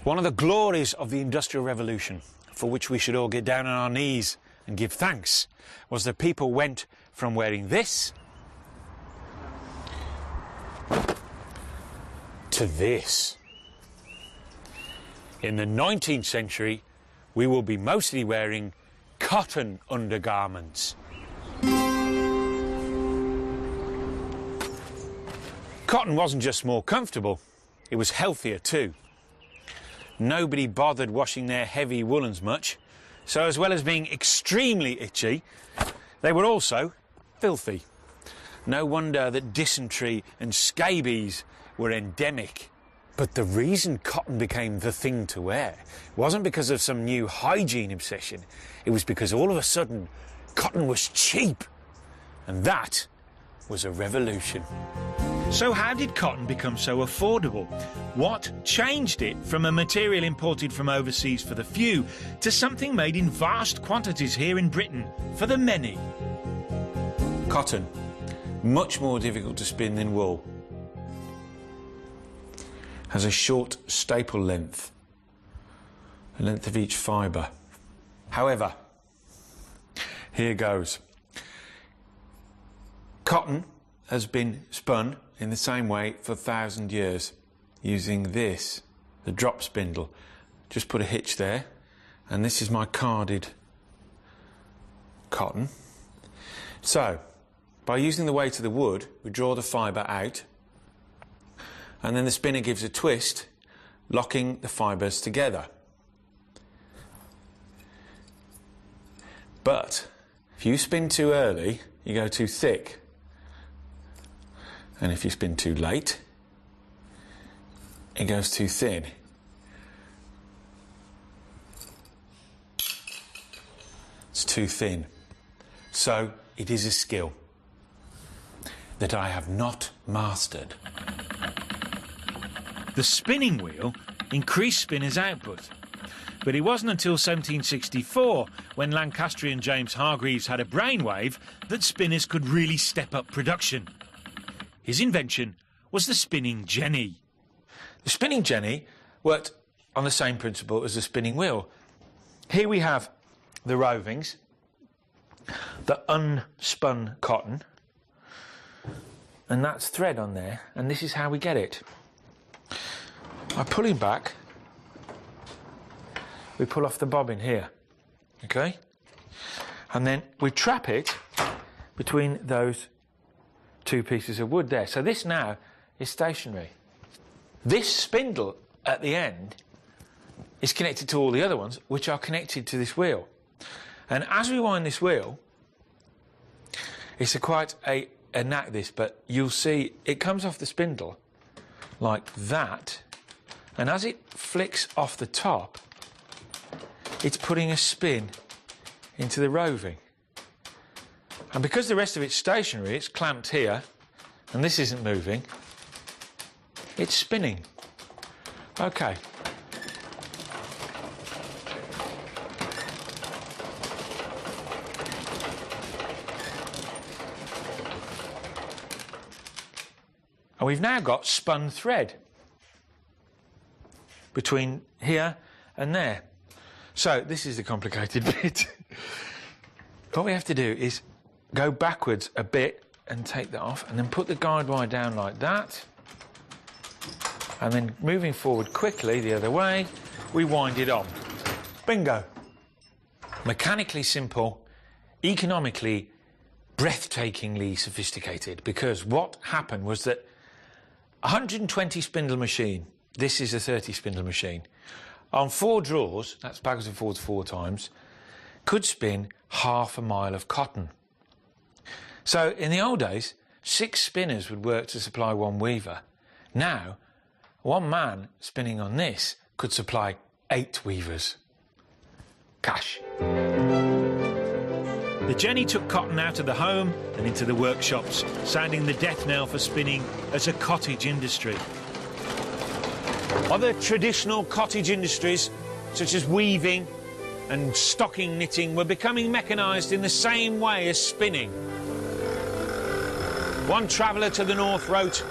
One of the glories of the Industrial Revolution, for which we should all get down on our knees and give thanks, was that people went from wearing this to this. In the 19th century, we will be mostly wearing cotton undergarments. Cotton wasn't just more comfortable, it was healthier too. Nobody bothered washing their heavy woolens much, so as well as being extremely itchy, they were also filthy. No wonder that dysentery and scabies were endemic. But the reason cotton became the thing to wear wasn't because of some new hygiene obsession. It was because all of a sudden, cotton was cheap. And that was a revolution. So how did cotton become so affordable? What changed it from a material imported from overseas for the few to something made in vast quantities here in Britain for the many? Cotton, much more difficult to spin than wool, has a short staple length, the length of each fibre. However, here goes. Cotton has been spun in the same way for 1,000 years, using this, the drop spindle. Just put a hitch there, and this is my carded cotton. So, by using the weight of the wood, we draw the fibre out, and then the spinner gives a twist, locking the fibres together. But if you spin too early, you go too thick. And if you spin too late, it goes too thin. It's too thin. So it is a skill that I have not mastered. The spinning wheel increased spinners' output. But it wasn't until 1764, when Lancastrian James Hargreaves had a brainwave, that spinners could really step up production. His invention was the spinning jenny. The spinning jenny worked on the same principle as the spinning wheel. Here we have the rovings, the unspun cotton, and that's thread on there, and this is how we get it. By pulling back, we pull off the bobbin here, okay? And then we trap it between those two pieces of wood there. So this now is stationary. This spindle at the end is connected to all the other ones, which are connected to this wheel. And as we wind this wheel, it's quite a knack this, but you'll see it comes off the spindle like that, and as it flicks off the top, it's putting a spin into the roving. And because the rest of it's stationary, it's clamped here, and this isn't moving, it's spinning. Okay. And we've now got spun thread between here and there. So this is the complicated bit. What we have to do is go backwards a bit and take that off, and then put the guide wire down like that, and then moving forward quickly the other way, we wind it on. Bingo. Mechanically simple, economically breathtakingly sophisticated, because what happened was that 120 spindle machine, this is a 30 spindle machine, on 4 draws, that's backwards and forwards 4 times, could spin half a mile of cotton. So in the old days, 6 spinners would work to supply 1 weaver. Now, 1 man spinning on this could supply 8 weavers. Cash. The jenny took cotton out of the home and into the workshops, sounding the death knell for spinning as a cottage industry. Other traditional cottage industries, such as weaving and stocking knitting, were becoming mechanised in the same way as spinning. One traveller to the north wrote,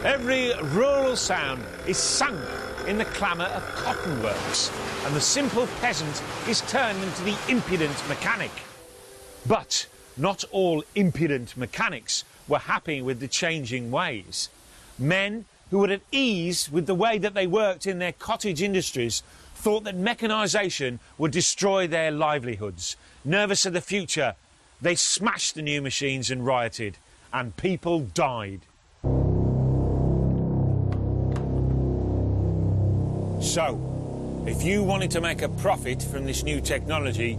"Every rural sound is sunk in the clamour of cotton works, and the simple peasant is turned into the impudent mechanic. But not all impudent mechanics were happy with the changing ways. Men who were at ease with the way that they worked in their cottage industries thought that mechanisation would destroy their livelihoods. Nervous of the future, they smashed the new machines and rioted, and people died. So, if you wanted to make a profit from this new technology,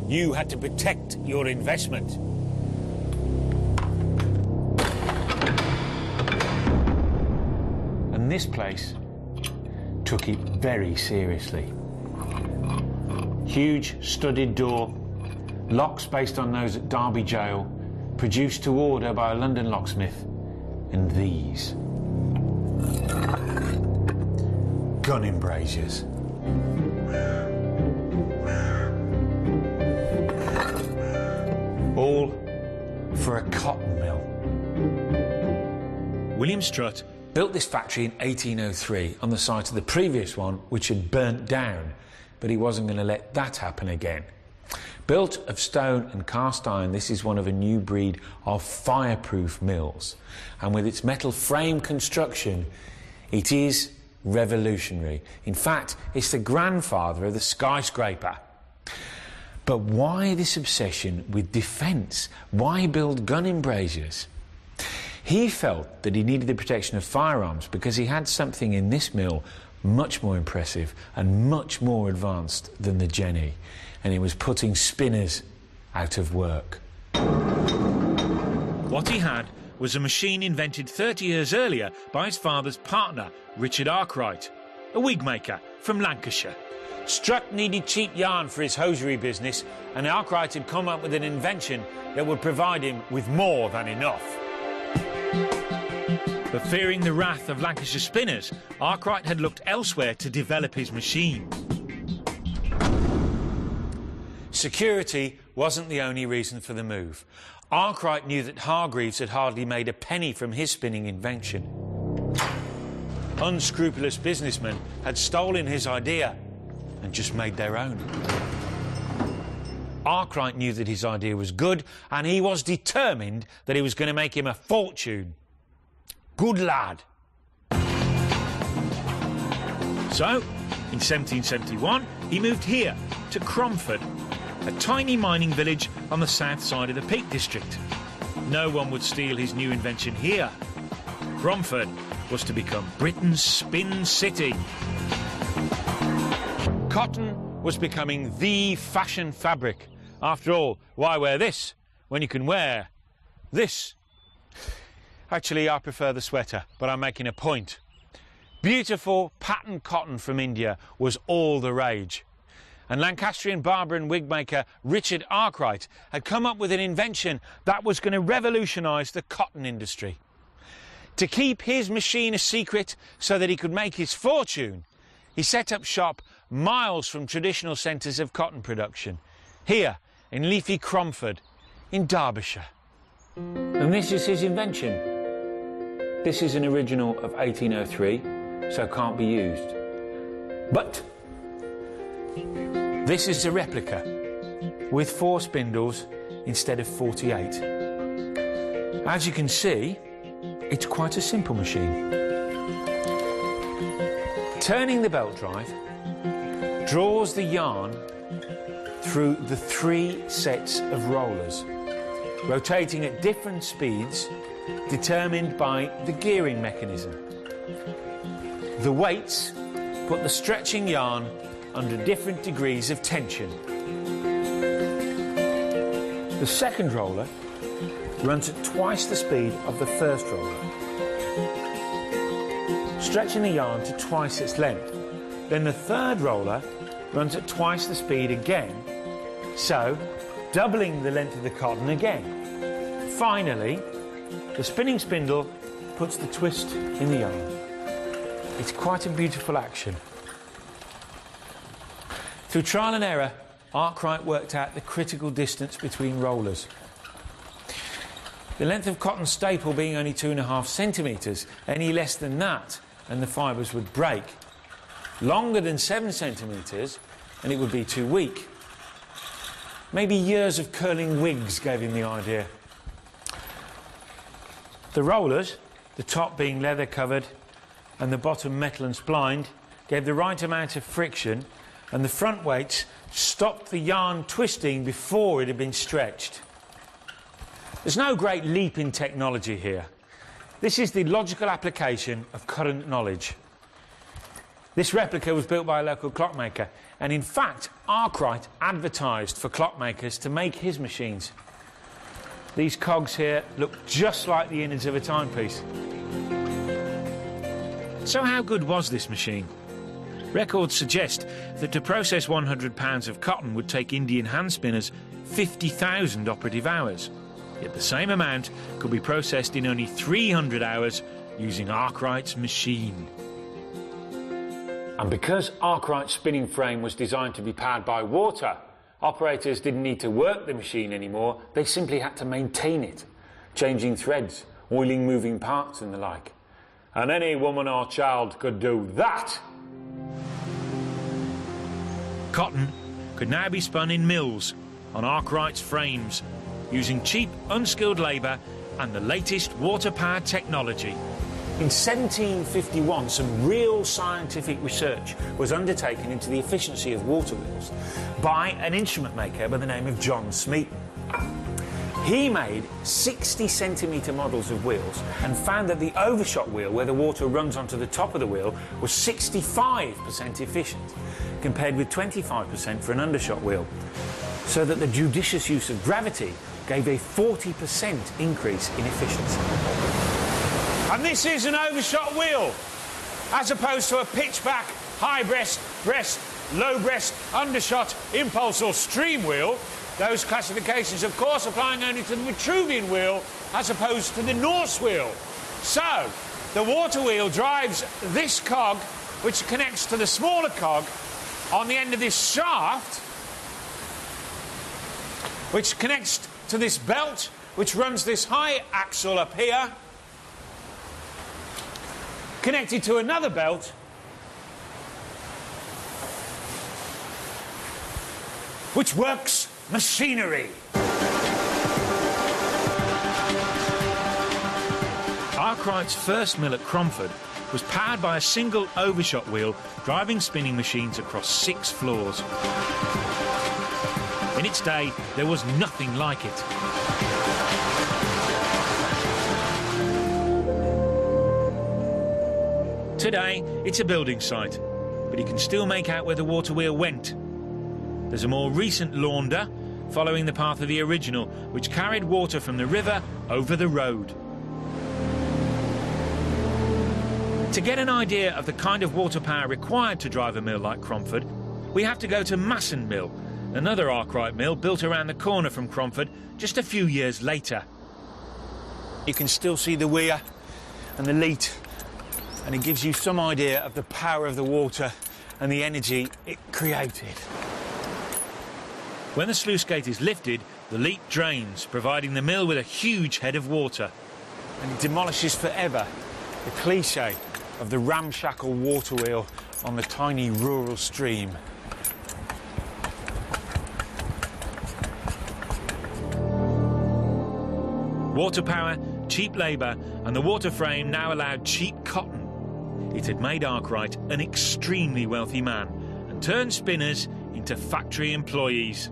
you had to protect your investment. And this place took it very seriously. Huge studded door, locks based on those at Derby Jail, produced to order by a London locksmith, and these gun embrasures. All for a cotton mill. William Strutt built this factory in 1803 on the site of the previous one, which had burnt down, but he wasn't going to let that happen again. Built of stone and cast iron, this is one of a new breed of fireproof mills, and with its metal frame construction, it is revolutionary. In fact, it's the grandfather of the skyscraper. But why this obsession with defence? Why build gun embrasures? He felt that he needed the protection of firearms because he had something in this mill much more impressive and much more advanced than the Jenny, and it was putting spinners out of work. What he had was a machine invented 30 years earlier by his father's partner, Richard Arkwright, a wig maker from Lancashire. Strutt needed cheap yarn for his hosiery business, and Arkwright had come up with an invention that would provide him with more than enough. But fearing the wrath of Lancashire spinners, Arkwright had looked elsewhere to develop his machine. Security wasn't the only reason for the move. Arkwright knew that Hargreaves had hardly made a penny from his spinning invention. Unscrupulous businessmen had stolen his idea and just made their own. Arkwright knew that his idea was good, and he was determined that it was going to make him a fortune. Good lad. So, in 1771, he moved here, to Cromford, a tiny mining village on the south side of the Peak District. No one would steal his new invention here. Cromford was to become Britain's spin city. Cotton was becoming the fashion fabric. After all, why wear this when you can wear this? Actually, I prefer the sweater, but I'm making a point. Beautiful patterned cotton from India was all the rage. And Lancastrian barber and wig maker Richard Arkwright had come up with an invention that was going to revolutionise the cotton industry. To keep his machine a secret so that he could make his fortune, he set up shop miles from traditional centres of cotton production, here in leafy Cromford in Derbyshire. And this is his invention. This is an original of 1803, so can't be used. But this is a replica with 4 spindles instead of 48. As you can see, it's quite a simple machine. Turning the belt drive draws the yarn through the 3 sets of rollers, rotating at different speeds determined by the gearing mechanism. The weights put the stretching yarn under different degrees of tension. The second roller runs at twice the speed of the first roller, stretching the yarn to twice its length. Then the third roller runs at twice the speed again, so doubling the length of the cotton again. Finally, the spinning spindle puts the twist in the yarn. It's quite a beautiful action. Through trial and error, Arkwright worked out the critical distance between rollers. The length of cotton staple being only 2.5 centimetres, any less than that and the fibres would break. longer than 7 centimetres and it would be too weak. Maybe years of curling wigs gave him the idea. The rollers, the top being leather covered and the bottom metal and splined, gave the right amount of friction, and the front weights stopped the yarn twisting before it had been stretched. There's no great leap in technology here. This is the logical application of current knowledge. This replica was built by a local clockmaker, and in fact Arkwright advertised for clockmakers to make his machines. These cogs here look just like the innards of a timepiece. So how good was this machine? Records suggest that to process 100 pounds of cotton would take Indian hand spinners 50,000 operative hours. Yet the same amount could be processed in only 300 hours using Arkwright's machine. And because Arkwright's spinning frame was designed to be powered by water, operators didn't need to work the machine anymore, they simply had to maintain it, changing threads, oiling moving parts and the like. And any woman or child could do that. Cotton could now be spun in mills on Arkwright's frames, using cheap, unskilled labour and the latest water-powered technology. In 1751, some real scientific research was undertaken into the efficiency of water wheels by an instrument maker by the name of John Smeaton. He made 60-centimetre models of wheels and found that the overshot wheel, where the water runs onto the top of the wheel, was 65% efficient, compared with 25% for an undershot wheel, so that the judicious use of gravity gave a 40% increase in efficiency. And this is an overshot wheel, as opposed to a pitchback, high breast, low breast, undershot, impulse or stream wheel. Those classifications, of course, applying only to the Vitruvian wheel as opposed to the Norse wheel. So, the water wheel drives this cog, which connects to the smaller cog on the end of this shaft, which connects to this belt, which runs this high axle up here, connected to another belt, which works machinery. Arkwright's first mill at Cromford was powered by a single overshot wheel driving spinning machines across 6 floors. In its day, there was nothing like it. Today, it's a building site, but you can still make out where the water wheel went. There's a more recent launder, following the path of the original, which carried water from the river over the road. To get an idea of the kind of water power required to drive a mill like Cromford, we have to go to Masson Mill, another Arkwright mill built around the corner from Cromford just a few years later. You can still see the weir and the leat, and it gives you some idea of the power of the water and the energy it created. When the sluice gate is lifted, the leat drains, providing the mill with a huge head of water. And it demolishes forever the cliché of the ramshackle water wheel on the tiny rural stream. Water power, cheap labour, and the water frame now allowed cheap cotton. It had made Arkwright an extremely wealthy man and turned spinners into factory employees.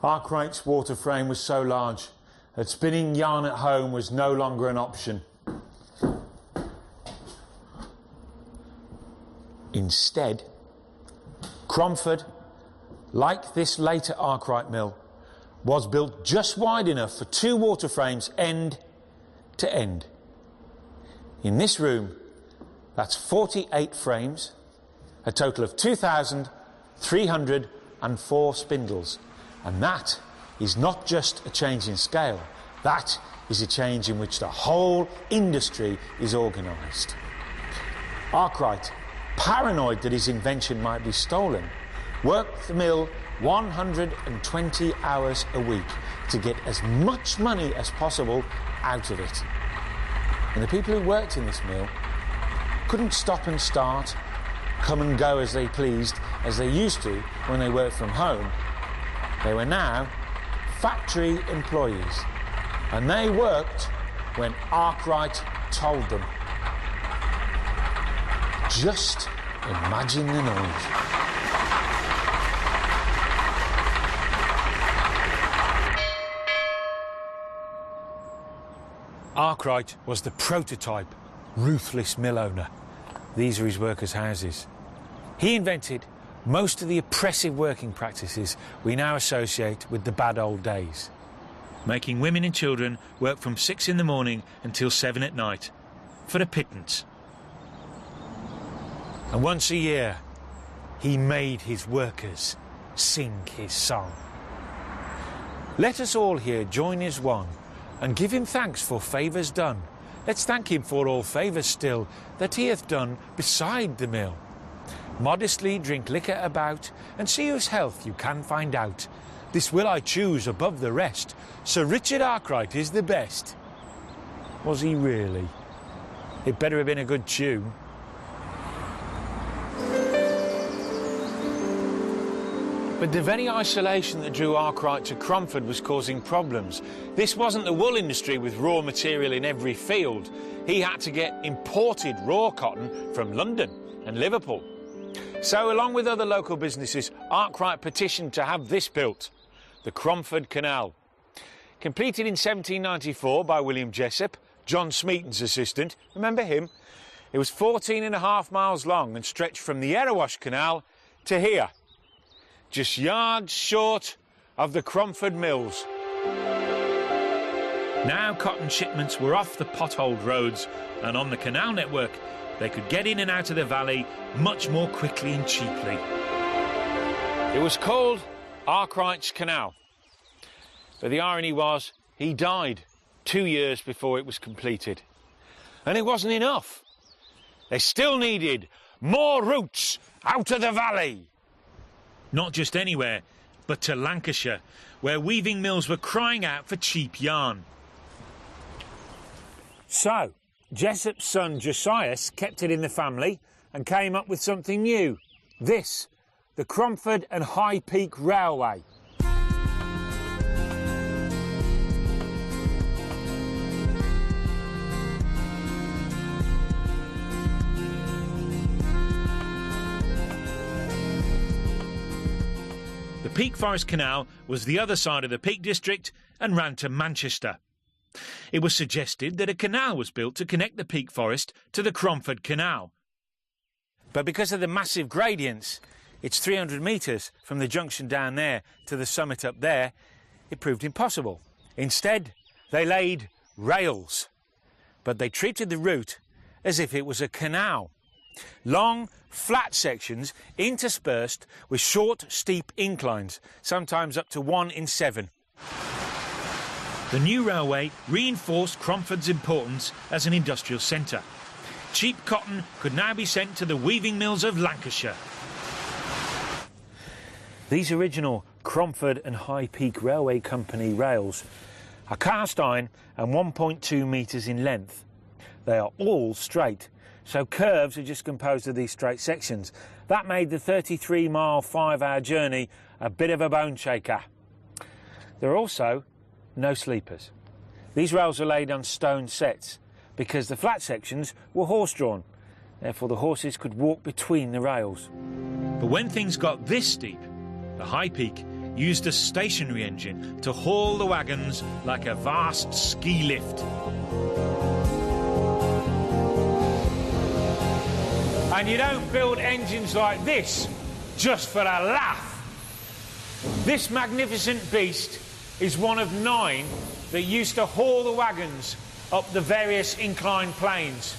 Arkwright's water frame was so large that spinning yarn at home was no longer an option. Instead, Cromford, like this later Arkwright mill, was built just wide enough for 2 water frames end to end. In this room, that's 48 frames, a total of 2,304 spindles. And that is not just a change in scale, that is a change in which the whole industry is organised. Arkwright, paranoid that his invention might be stolen, worked the mill 120 hours a week to get as much money as possible out of it. And the people who worked in this mill couldn't stop and start, come and go as they pleased, as they used to when they worked from home. They were now factory employees, and they worked when Arkwright told them. Just imagine the noise. Arkwright was the prototype ruthless mill owner. These are his workers' houses. He invented most of the oppressive working practices we now associate with the bad old days. Making women and children work from 6 in the morning until 7 at night for a pittance. And once a year, he made his workers sing his song. Let us all here join as one and give him thanks for favours done. Let's thank him for all favours still that he hath done beside the mill. Modestly drink liquor about, and see whose health you can find out. This will I choose above the rest. Sir Richard Arkwright is the best. Was he really? It better have been a good tune. But the very isolation that drew Arkwright to Cromford was causing problems. This wasn't the wool industry with raw material in every field. He had to get imported raw cotton from London and Liverpool. So, along with other local businesses, Arkwright petitioned to have this built, the Cromford Canal. Completed in 1794 by William Jessup, John Smeaton's assistant. Remember him? It was 14.5 miles long and stretched from the Erewash Canal to here, just yards short of the Cromford Mills. Now cotton shipments were off the potholed roads and on the canal network. They could get in and out of the valley much more quickly and cheaply. It was called Arkwright's Canal. But the irony was, he died 2 years before it was completed. And it wasn't enough. They still needed more routes out of the valley. Not just anywhere, but to Lancashire, where weaving mills were crying out for cheap yarn. So, Jessup's son Josias kept it in the family and came up with something new. This, the Cromford and High Peak Railway. The Peak Forest Canal was the other side of the Peak District and ran to Manchester. It was suggested that a canal was built to connect the Peak Forest to the Cromford Canal. But because of the massive gradients, it's 300 metres from the junction down there to the summit up there, it proved impossible. Instead, they laid rails, but they treated the route as if it was a canal. Long, flat sections interspersed with short, steep inclines, sometimes up to 1 in 7. The new railway reinforced Cromford's importance as an industrial centre. Cheap cotton could now be sent to the weaving mills of Lancashire. These original Cromford and High Peak Railway Company rails are cast iron and 1.2 metres in length. They are all straight, so curves are just composed of these straight sections. That made the 33-mile, 5-hour journey a bit of a bone shaker. There are also no sleepers. These rails are laid on stone sets because the flat sections were horse-drawn. Therefore, the horses could walk between the rails. But when things got this steep, the High Peak used a stationary engine to haul the wagons like a vast ski lift. And you don't build engines like this just for a laugh. This magnificent beast is one of 9 that used to haul the wagons up the various inclined planes.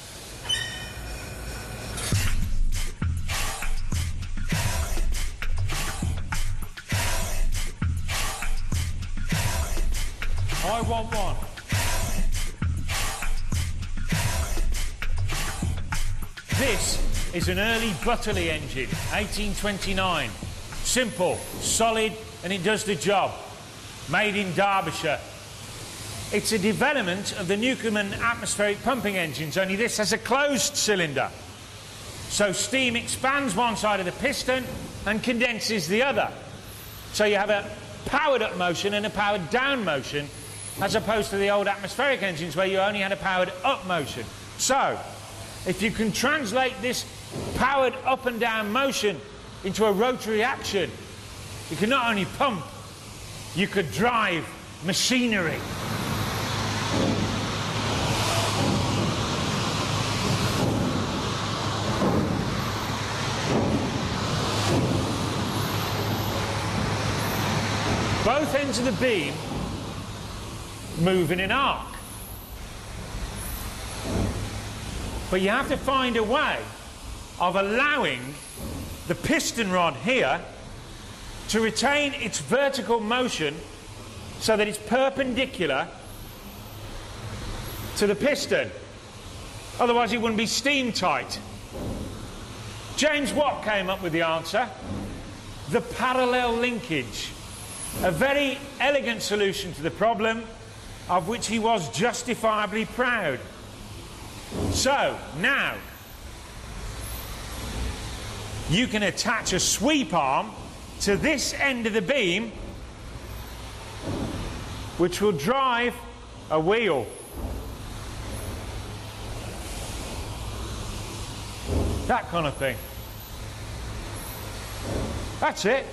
I want one. This is an early Butterley engine, 1829. Simple, solid, and it does the job. Made in Derbyshire. It's a development of the Newcomen atmospheric pumping engines, only this has a closed cylinder. So steam expands one side of the piston and condenses the other. So you have a powered up motion and a powered down motion, as opposed to the old atmospheric engines where you only had a powered up motion. So, if you can translate this powered up and down motion into a rotary action, you can not only pump, you could drive machinery. Both ends of the beam move in an arc. But you have to find a way of allowing the piston rod here to retain its vertical motion so that it's perpendicular to the piston. Otherwise it wouldn't be steam tight. James Watt came up with the answer: the parallel linkage. A very elegant solution to the problem, of which he was justifiably proud. So, now, you can attach a sweep arm to this end of the beam, which will drive a wheel. That kind of thing. That's it.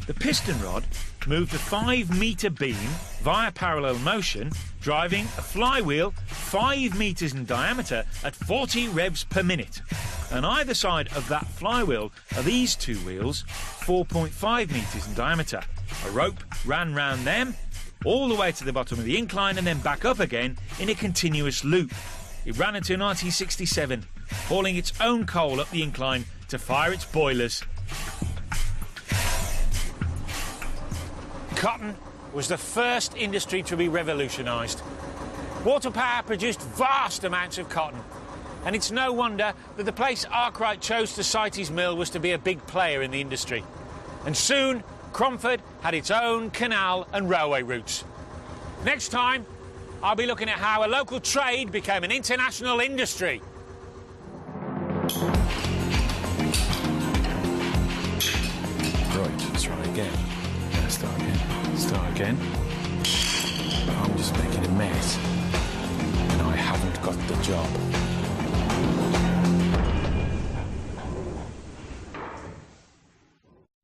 The piston rod moved a 5-metre beam via parallel motion, driving a flywheel 5 metres in diameter at 40 revs per minute. On either side of that flywheel are these two wheels, 4.5 metres in diameter. A rope ran round them all the way to the bottom of the incline and then back up again in a continuous loop. It ran until 1967, hauling its own coal up the incline to fire its boilers. Cotton was the first industry to be revolutionised. Water power produced vast amounts of cotton, and it's no wonder that the place Arkwright chose to site his mill was to be a big player in the industry. And soon, Cromford had its own canal and railway routes. Next time, I'll be looking at how a local trade became an international industry. Right, let's try again. Start again.